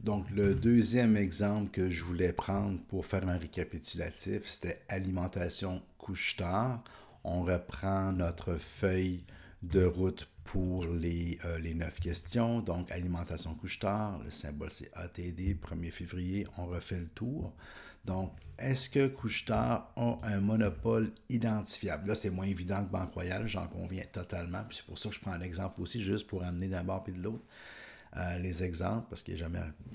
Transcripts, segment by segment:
Donc, le deuxième exemple que je voulais prendre pour faire un récapitulatif, c'était alimentation couche-tard. On reprend notre feuille de route pour les 9 questions. Donc, alimentation couche-tard, le symbole c'est ATD, 1er février, on refait le tour. Donc, est-ce que couche-tard a un monopole identifiable? Là, c'est moins évident que Banque Royale, j'en conviens totalement. Puis c'est pour ça que je prends l'exemple aussi, juste pour amener d'un bord et de l'autre les exemples, parce qu'il n'y a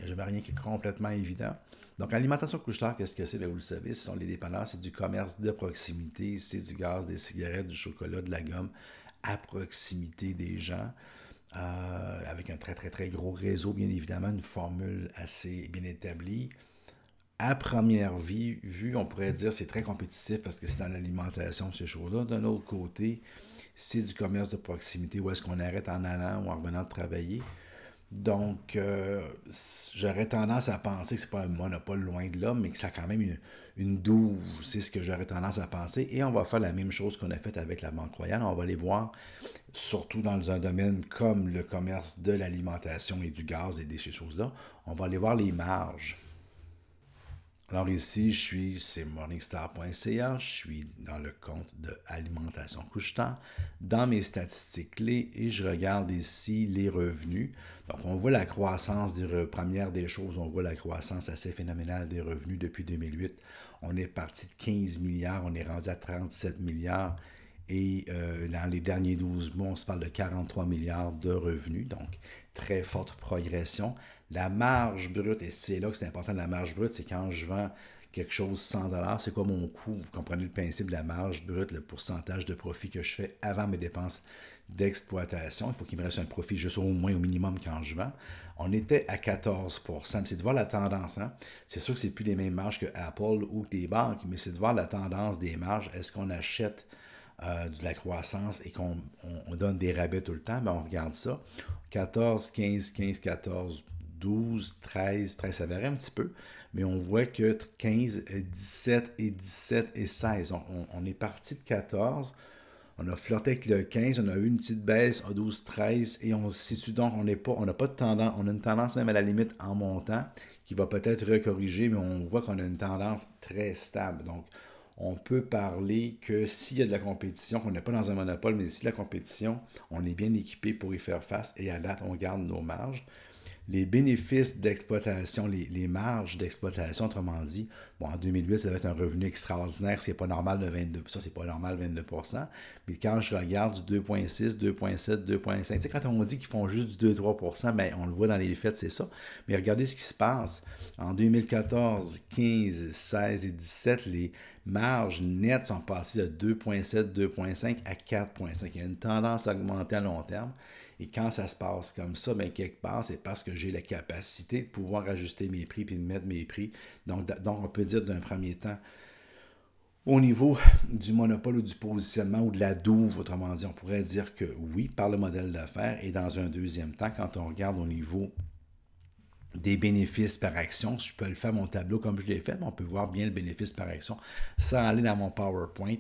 jamais rien qui est complètement évident. Donc, alimentation couche-tard, qu'est-ce que c'est? Bien, vous le savez, ce sont les dépanneurs, c'est du commerce de proximité, c'est du gaz, des cigarettes, du chocolat, de la gomme à proximité des gens, avec un très, très, très gros réseau, bien évidemment, une formule assez bien établie. À première vue, on pourrait dire que c'est très compétitif parce que c'est dans l'alimentation, ces choses-là. D'un autre côté, c'est du commerce de proximité où est-ce qu'on arrête en allant ou en revenant de travailler. Donc, j'aurais tendance à penser que ce n'est pas un monopole loin de là, mais que ça a quand même une douve. C'est ce que j'aurais tendance à penser. Et on va faire la même chose qu'on a fait avec la Banque Royale. On va aller voir, surtout dans un domaine comme le commerce de l'alimentation et du gaz et de ces choses-là, on va aller voir les marges. Alors ici, c'est morningstar.ca, je suis dans le compte de alimentation couche-tard, dans mes statistiques clés et je regarde ici les revenus. Donc on voit la croissance première des choses, on voit la croissance assez phénoménale des revenus depuis 2008. On est parti de 15 milliards, on est rendu à 37 milliards et dans les derniers 12 mois, on se parle de 43 milliards de revenus, donc très forte progression. La marge brute, et c'est là que c'est important, la marge brute, c'est quand je vends quelque chose 100 $, c'est quoi mon coût? Vous comprenez le principe de la marge brute, le pourcentage de profit que je fais avant mes dépenses d'exploitation. Il faut qu'il me reste un profit juste au moins au minimum quand je vends. On était à 14%. C'est de voir la tendance. Hein? C'est sûr que ce n'est plus les mêmes marges que Apple ou que les banques, mais c'est de voir la tendance des marges. Est-ce qu'on achète de la croissance et qu'on donne des rabais tout le temps? Ben, on regarde ça. 14, 15, 15, 14, 12, 13, ça varie un petit peu, mais on voit que 15, 17 et 17 et 16. On est parti de 14, on a flirté avec le 15, on a eu une petite baisse à 12, 13 et on se situe donc, on n'a pas de tendance, on a une tendance même à la limite en montant qui va peut-être recorriger, mais on voit qu'on a une tendance très stable. Donc, on peut parler que s'il y a de la compétition, qu'on n'est pas dans un monopole, mais si la compétition, on est bien équipé pour y faire face et à date, on garde nos marges. Les bénéfices d'exploitation, les marges d'exploitation, autrement dit, bon, en 2008, ça va être un revenu extraordinaire, c'est pas normal de 22%, ça c'est pas normal 22%, mais quand je regarde du 2,6, 2,7, 2,5, tu sais, quand on dit qu'ils font juste du 2-3%, ben, on le voit dans les faits, c'est ça, mais regardez ce qui se passe. En 2014, 15, 16 et 17, les marges nettes sont passées de 2,7, 2,5 à 4,5. Il y a une tendance à augmenter à long terme. Et quand ça se passe comme ça, bien, quelque part, c'est parce que j'ai la capacité de pouvoir ajuster mes prix et de mettre mes prix. Donc on peut dire d'un premier temps, au niveau du monopole ou du positionnement ou de la douve, autrement dit, on pourrait dire que oui, par le modèle d'affaires. Et dans un deuxième temps, quand on regarde au niveau des bénéfices par action, je peux le faire mon tableau comme je l'ai fait, mais on peut voir bien le bénéfice par action sans aller dans mon PowerPoint.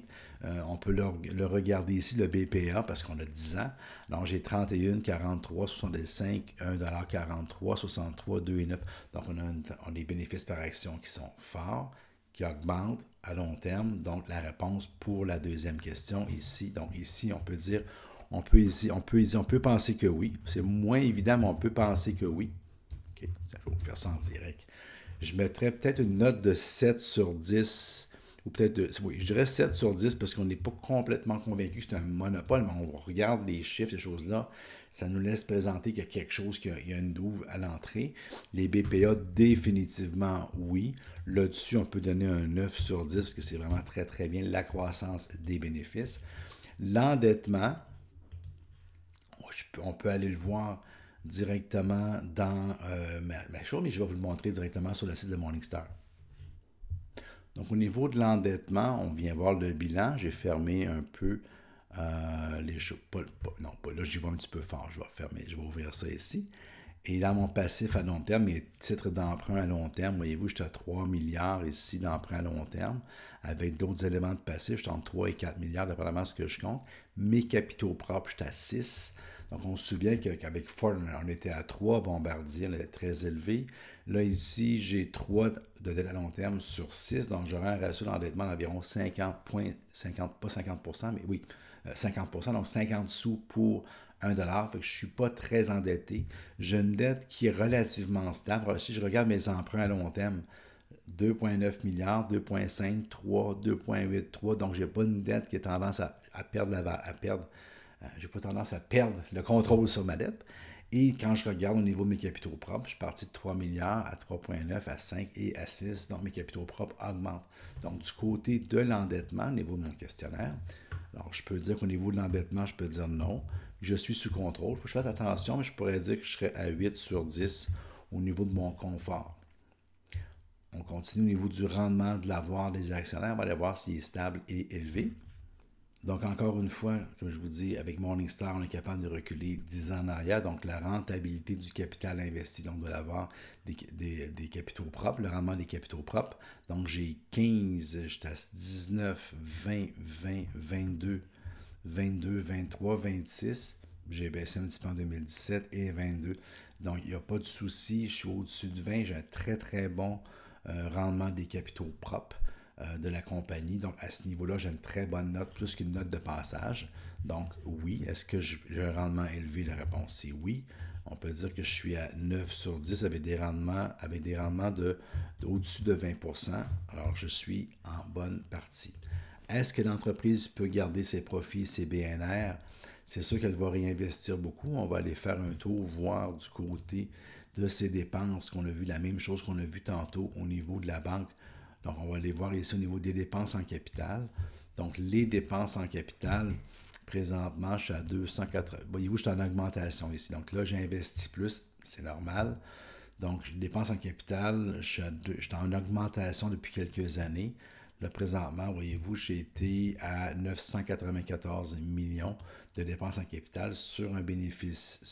On peut le regarder ici, le BPA, parce qu'on a 10 ans. Donc, j'ai 31, 43, 65, 1,43 63, 2,9. Donc, on a des bénéfices par action qui sont forts, qui augmentent à long terme. Donc, la réponse pour la deuxième question ici. Donc, ici, on peut dire, on peut penser que oui. C'est moins évident, mais on peut penser que oui. OK, je vais vous faire ça en direct. Je mettrais peut-être une note de 7 sur 10, ou peut-être, oui, je dirais 7 sur 10 parce qu'on n'est pas complètement convaincu que c'est un monopole, mais on regarde les chiffres, ces choses-là, ça nous laisse présenter qu'il y a quelque chose, qu'il y a une douve à l'entrée. Les BPA, définitivement, oui. Là-dessus, on peut donner un 9 sur 10 parce que c'est vraiment très, très bien la croissance des bénéfices. L'endettement, on peut aller le voir directement dans ma chose, mais je vais vous le montrer directement sur le site de Morningstar. Donc, au niveau de l'endettement, on vient voir le bilan. J'ai fermé un peu les choses. Non, pas là, j'y vais un petit peu fort. Je vais fermer, je vais ouvrir ça ici. Et dans mon passif à long terme, mes titres d'emprunt à long terme, voyez-vous, j'étais à 3 milliards ici d'emprunt à long terme. Avec d'autres éléments de passif, j'étais entre 3 et 4 milliards, dépendamment de ce que je compte. Mes capitaux propres, j'étais à 6. Donc, on se souvient qu'avec Ford, on était à 3 Bombardier, on était très élevé. Là, ici, j'ai 3 de dette à long terme sur 6, donc j'aurai un ratio d'endettement d'environ 50, pas 50%, mais oui, 50%, donc 50 sous pour 1 dollar. Fait que je ne suis pas très endetté. J'ai une dette qui est relativement stable. Alors, si je regarde mes emprunts à long terme, 2,9 milliards, 2,5, 3, 2,8, 3. Donc, je n'ai pas une dette qui a tendance à perdre j'ai pas tendance à perdre le contrôle sur ma dette. Et quand je regarde au niveau de mes capitaux propres, je suis parti de 3 milliards à 3,9, à 5 et à 6. Donc, mes capitaux propres augmentent. Donc, du côté de l'endettement, au niveau de mon questionnaire, alors je peux dire qu'au niveau de l'endettement, je peux dire non. Je suis sous contrôle. Il faut que je fasse attention, mais je pourrais dire que je serais à 8 sur 10 au niveau de mon confort. On continue au niveau du rendement de l'avoir des actionnaires. On va aller voir s'il est stable et élevé. Donc, encore une fois, comme je vous dis, avec Morningstar, on est capable de reculer 10 ans en arrière. Donc, la rentabilité du capital investi, donc de l'avoir des capitaux propres, le rendement des capitaux propres. Donc, j'ai 15, j'étais à 19, 20, 20, 22, 22, 23, 26. J'ai baissé un petit peu en 2017 et 22. Donc, il n'y a pas de souci. Je suis au-dessus de 20. J'ai un très, très bon rendement des capitaux propres de la compagnie. Donc, à ce niveau-là, j'ai une très bonne note, plus qu'une note de passage. Donc, oui. Est-ce que j'ai un rendement élevé? La réponse, c'est oui. On peut dire que je suis à 9 sur 10 avec des rendements au-dessus de 20%. Alors, je suis en bonne partie. Est-ce que l'entreprise peut garder ses profits, ses BNR? C'est sûr qu'elle va réinvestir beaucoup. On va aller faire un tour, voir du côté de ses dépenses, qu'on a vu la même chose qu'on a vu tantôt au niveau de la banque. Donc, on va aller voir ici au niveau des dépenses en capital. Donc, les dépenses en capital, présentement, je suis à 280. Voyez-vous, je suis en augmentation ici. Donc là, j'ai investi plus, c'est normal. Donc, je dépense en capital, je suis en augmentation depuis quelques années. Là, présentement, voyez-vous, j'ai été à 994 millions de dépenses en capital sur un bénéfice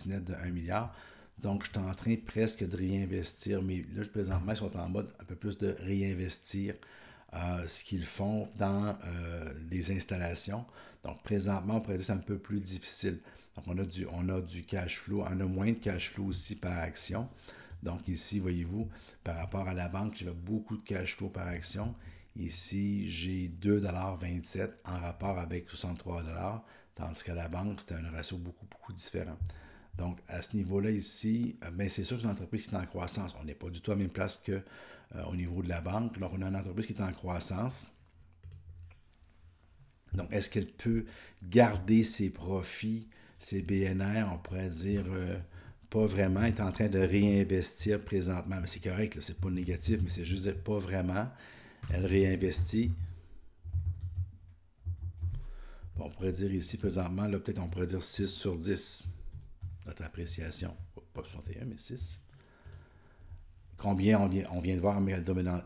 net de 1 milliard. Donc, je suis en train presque de réinvestir, mais là, présentement, ils sont en mode un peu plus de réinvestir ce qu'ils font dans les installations. Donc, présentement, on pourrait dire que c'est un peu plus difficile. Donc, on a du cash flow, on a moins de cash flow aussi par action. Donc, ici, voyez-vous, par rapport à la banque, j'ai beaucoup de cash flow par action. Ici, j'ai 2,27 $ en rapport avec 63 $, tandis qu'à la banque, c'était un ratio beaucoup, beaucoup différent. Donc, à ce niveau-là, ici, ben, c'est sûr que c'est une entreprise qui est en croissance. On n'est pas du tout à la même place qu'au niveau de la banque. Donc, on a une entreprise qui est en croissance. Donc, est-ce qu'elle peut garder ses profits, ses BNR, on pourrait dire pas vraiment, elle est en train de réinvestir présentement. Mais c'est correct, c'est pas négatif, mais c'est juste pas vraiment. Elle réinvestit. Bon, on pourrait dire ici, présentement, là, peut-être on pourrait dire 6 sur 10. Notre appréciation. Pas 61, mais 6. Combien on vient de voir Amalgam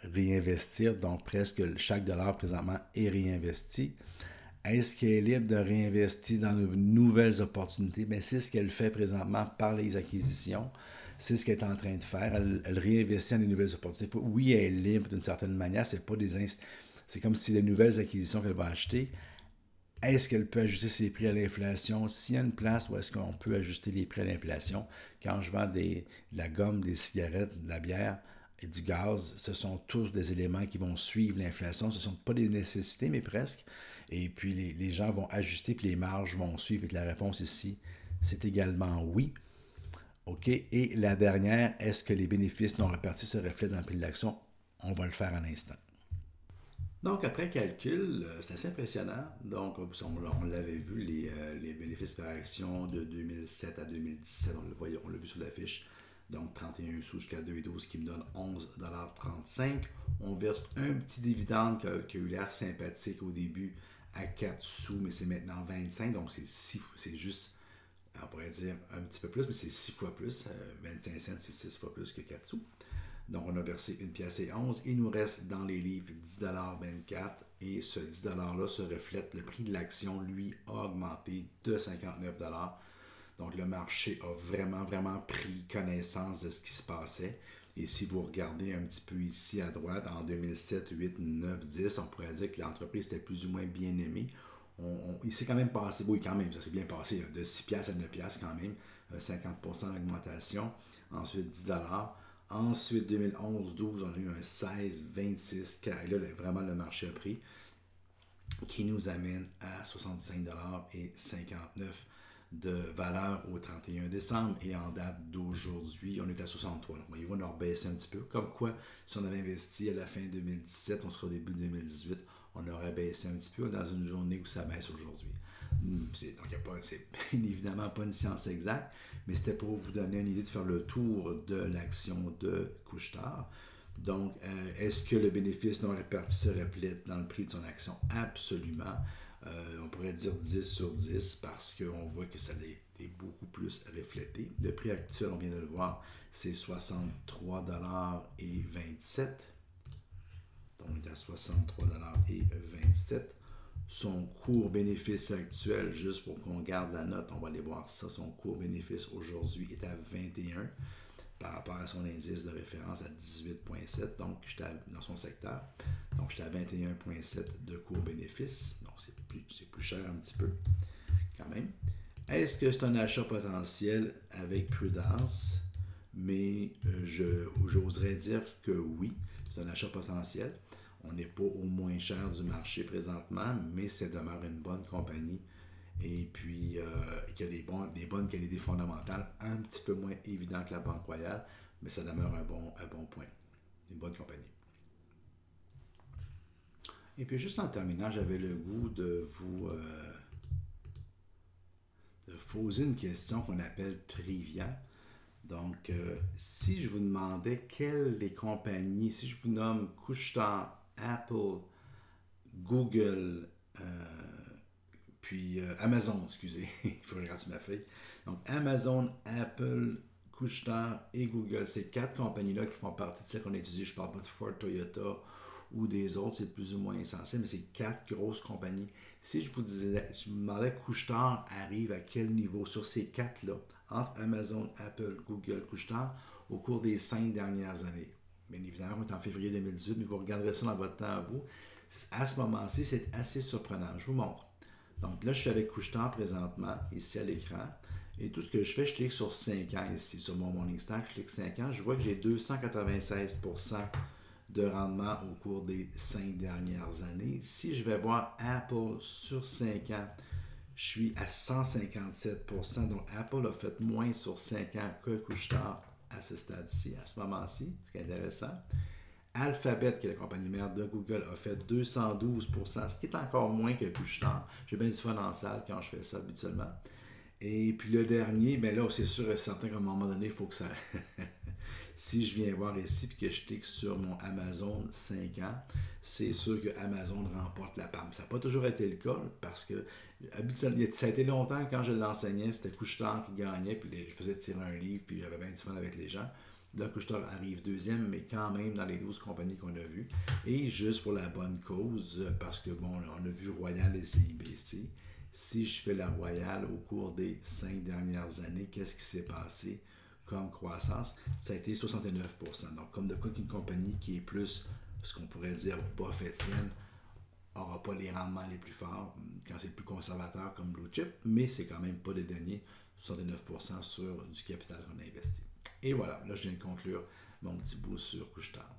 réinvestir, donc presque chaque dollar présentement est réinvesti. Est-ce qu'elle est libre de réinvestir dans de nouvelles opportunités? Bien, c'est ce qu'elle fait présentement par les acquisitions. C'est ce qu'elle est en train de faire. Elle réinvestit dans de nouvelles opportunités. Oui, elle est libre d'une certaine manière. C'est comme si c'est des nouvelles acquisitions qu'elle va acheter. Est-ce qu'elle peut ajuster ses prix à l'inflation? S'il y a une place où est-ce qu'on peut ajuster les prix à l'inflation, quand je vends de la gomme, des cigarettes, de la bière et du gaz, ce sont tous des éléments qui vont suivre l'inflation. Ce ne sont pas des nécessités, mais presque. Et puis les gens vont ajuster, puis les marges vont suivre. Et la réponse ici, c'est également oui. OK. Et la dernière, est-ce que les bénéfices non répartis se reflètent dans le prix de l'action? On va le faire à l'instant. Donc, après calcul, c'est assez impressionnant. Donc, on l'avait vu, les bénéfices par action de 2007 à 2017, on l'a vu sur la fiche. Donc, 31 sous jusqu'à 2,12 qui me donne 11,35 $. On verse un petit dividende qui a eu l'air sympathique au début à 4 sous, mais c'est maintenant 25. Donc, c'est juste, on pourrait dire un petit peu plus, mais c'est 6 fois plus. 25 cents, c'est 6 fois plus que 4 sous. Donc, on a versé 1 pièce et 11. Il nous reste dans les livres 10,24 $. Et ce 10 $-là se reflète. Le prix de l'action, lui, a augmenté de 59 $. Donc, le marché a vraiment, vraiment pris connaissance de ce qui se passait. Et si vous regardez un petit peu ici à droite, en 2007, 8, 9, 10, on pourrait dire que l'entreprise était plus ou moins bien aimée. Il s'est quand même passé, oui, quand même, ça s'est bien passé, de 6 piastres à 9 piastres quand même, 50% d'augmentation. Ensuite, 10 dollars. Ensuite, 2011-12, on a eu un 16-26, car là, vraiment, le marché a pris, qui nous amène à 65,59$ de valeur au 31 décembre. Et en date d'aujourd'hui, on est à 63. Donc, voyez-vous, on a rebaissé un petit peu. Comme quoi, si on avait investi à la fin 2017, on serait au début 2018, on aurait baissé un petit peu dans une journée où ça baisse aujourd'hui. Donc, c'est évidemment pas une science exacte, mais c'était pour vous donner une idée de faire le tour de l'action de Couche-Tard. Donc, est-ce que le bénéfice non réparti se reflète dans le prix de son action? Absolument. On pourrait dire 10 sur 10 parce qu'on voit que ça est beaucoup plus reflété. Le prix actuel, on vient de le voir, c'est 63,27$. Donc, on est à 63,27$. Son cours-bénéfice actuel, juste pour qu'on garde la note, on va aller voir ça, son cours-bénéfice aujourd'hui est à 21 par rapport à son indice de référence à 18,7, donc j'étais dans son secteur. Donc j'étais à 21,7 de cours-bénéfice, donc c'est plus cher un petit peu quand même. Est-ce que c'est un achat potentiel avec prudence? Mais j'oserais dire que oui, c'est un achat potentiel. On n'est pas au moins cher du marché présentement, mais ça demeure une bonne compagnie et puis qui a des bonnes qualités fondamentales, un petit peu moins évident que la Banque Royale, mais ça demeure un bon point. Une bonne compagnie. Et puis juste en terminant, j'avais le goût de vous poser une question qu'on appelle trivia. Donc, si je vous demandais quelles des compagnies, si je vous nomme Couche-Tard, Apple, Google, puis Amazon, excusez, il faut que je regarde sur ma feuille. Donc, Amazon, Apple, Couche-Tard et Google, ces quatre compagnies-là qui font partie de celles qu'on a étudiées. Je ne parle pas de Ford, Toyota ou des autres, c'est plus ou moins essentiel, mais c'est quatre grosses compagnies. Si je vous demandais Couche-Tard arrive à quel niveau sur ces quatre-là, entre Amazon, Apple, Google, Couche-Tard, au cours des 5 dernières années. Bien évidemment, on est en février 2018, mais vous regarderez ça dans votre temps à vous. À ce moment-ci, c'est assez surprenant. Je vous montre. Donc là, je suis avec Couche-Tard présentement, ici à l'écran. Et tout ce que je fais, je clique sur 5 ans ici, sur mon Morningstar. Je clique 5 ans. Je vois que j'ai 296% de rendement au cours des 5 dernières années. Si je vais voir Apple sur 5 ans, je suis à 157%. Donc Apple a fait moins sur 5 ans que Couche-Tard à ce stade-ci, à ce moment-ci, ce qui est intéressant. Alphabet, qui est la compagnie mère de Google, a fait 212%, ce qui est encore moins que Couche-Tard. J'ai bien du fun en salle quand je fais ça habituellement. Et puis le dernier, bien là, c'est sûr et certain qu'à un moment donné, il faut que ça... Si je viens voir ici et que je clique sur mon Amazon 5 ans, c'est sûr que Amazon remporte la palme. Ça n'a pas toujours été le cas parce que ça a été longtemps quand je l'enseignais, c'était Couche-Tard qui gagnait, puis je faisais tirer un livre, puis j'avais bien du fun avec les gens. Là, Couche-Tard arrive deuxième, mais quand même dans les 12 compagnies qu'on a vues. Et juste pour la bonne cause, parce que bon, on a vu Royal et CIBC. Si je fais la Royale au cours des 5 dernières années, qu'est-ce qui s'est passé comme croissance? Ça a été 69%. Donc, comme de quoi qu'une compagnie qui est plus, ce qu'on pourrait dire, buffettienne, n'aura pas les rendements les plus forts quand c'est plus conservateur comme Blue Chip, mais c'est quand même pas des derniers 69% sur du capital qu'on a investi. Et voilà, là je viens de conclure mon petit bout sur Couche-Tard.